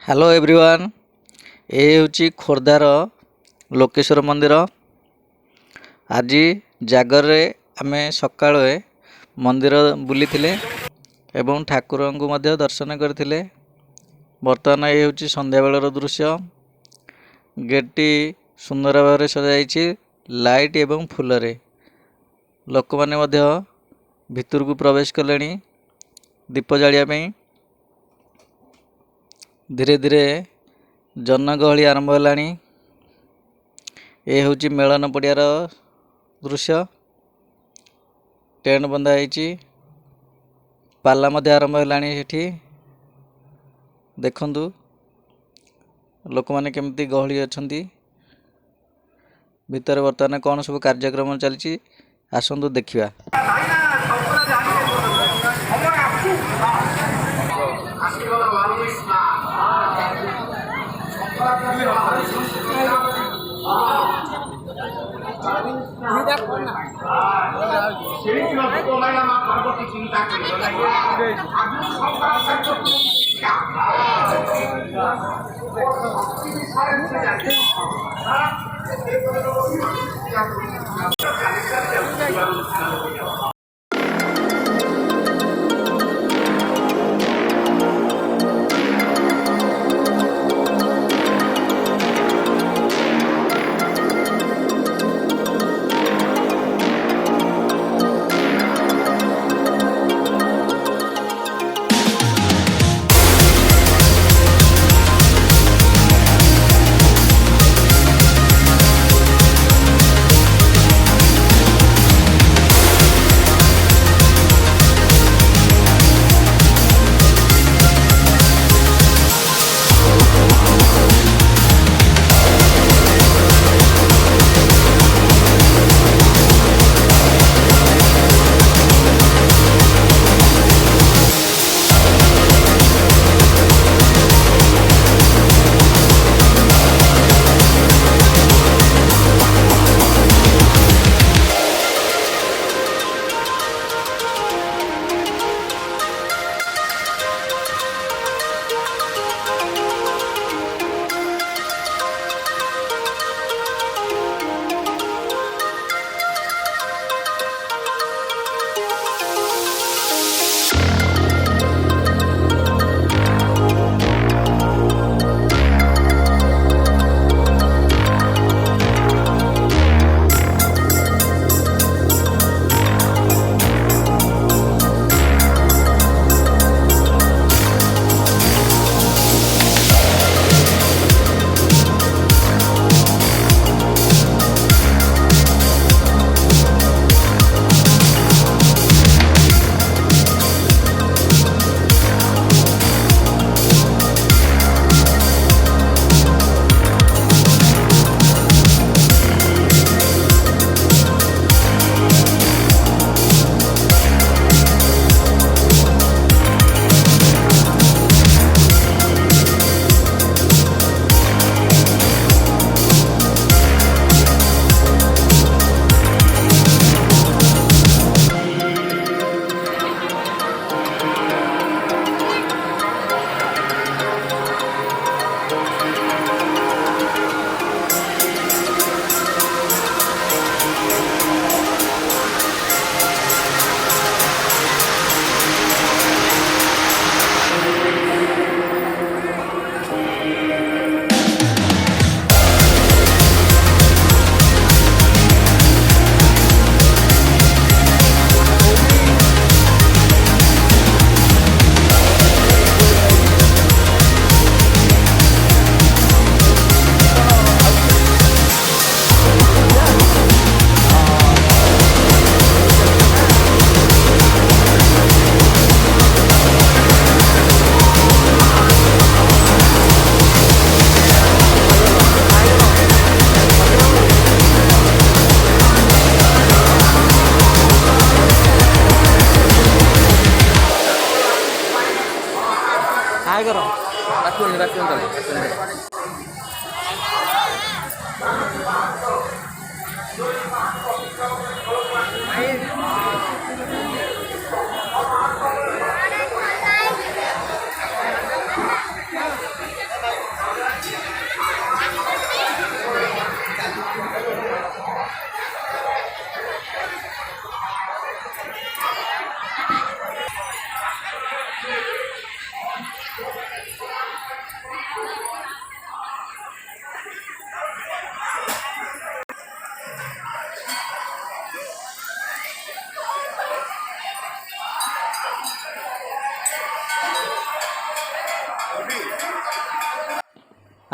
Hello everyone, ଏ ହେଉଛି ଖୋର୍ଦ୍ଧାର ଲୋକେଶ୍ୱର ମନ୍ଦିର। ଆଜି ଜାଗରରେ ଆମେ ସକାଳେ ମନ୍ଦିର ବୁଲିଥିଲେ ଏବଂ ଠାକୁରଙ୍କୁ ମଧ୍ୟ ଦର୍ଶନ କରିଥିଲେ। ବର୍ତ୍ତମାନ ଏ ହେଉଛି ସନ୍ଧ୍ୟାବେଳର ଦୃଶ୍ୟ। ଗେଟ୍ଟି ସୁନ୍ଦର ଭାବରେ ସଜାଯାଇଛି ଲାଇଟ୍ ଏବଂ ଫୁଲରେ। ଲୋକମାନେ ମଧ୍ୟ ଭିତରକୁ ପ୍ରବେଶ କଲେଣି ଦୀପ ଜାଳିବା ପାଇଁ। ଧୀରେ ଧୀରେ ଜନଗହଳି ଆରମ୍ଭ ହେଲାଣି। ଏ ହେଉଛି ମେଳନ ପଡ଼ିଆର ଦୃଶ୍ୟ। ଟେଣ୍ଟ ବନ୍ଧା ହେଇଛି, ପାଲା ମଧ୍ୟ ଆରମ୍ଭ ହେଲାଣି। ସେଠି ଦେଖନ୍ତୁ ଲୋକମାନେ କେମିତି ଗହଳି ଅଛନ୍ତି। ଭିତରେ ବର୍ତ୍ତମାନ କ'ଣ ସବୁ କାର୍ଯ୍ୟକ୍ରମ ଚାଲିଛି, ଆସନ୍ତୁ ଦେଖିବା। हाय करो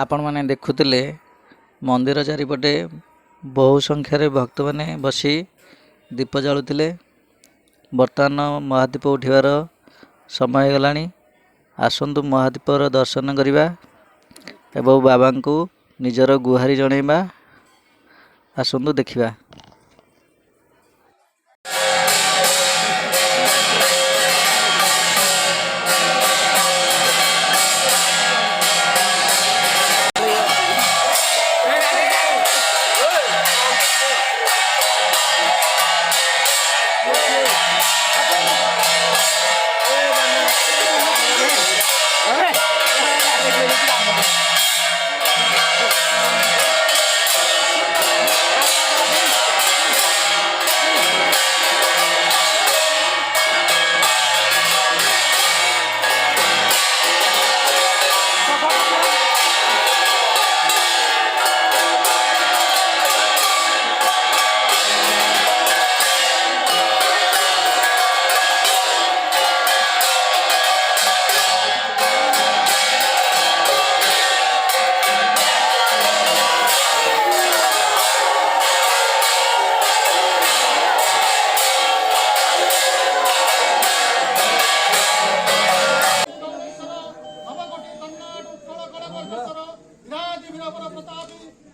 ଆପଣମାନେ ଦେଖୁଥିଲେ ମନ୍ଦିର ଚାରିପଟେ ବହୁ ସଂଖ୍ୟାରେ ଭକ୍ତମାନେ ବସି ଦୀପ ଜାଳୁଥିଲେ। ବର୍ତ୍ତମାନ ମହାଦୀପ ଉଠିବାର ସମୟ ହେଇଗଲାଣି। ଆସନ୍ତୁ ମହାଦୀପର ଦର୍ଶନ କରିବା ଏବଂ ବାବାଙ୍କୁ ନିଜର ଗୁହାରି ଜଣାଇବା। ଆସନ୍ତୁ ଦେଖିବା।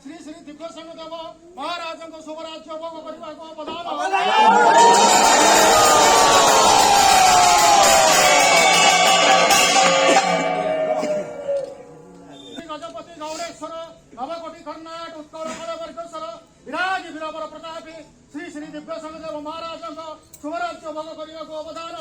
श्री श्री दिव्य संगदेव महाराज शुभराज्य भोग करने गजपति गौडेश्वर नवकोटि कर्नाट उत्कल कलवर्गेश्वर विराज वीरवर प्रतापी श्री श्री दिव्य संगदेव महाराज शुभराज्य भोग करने अवदान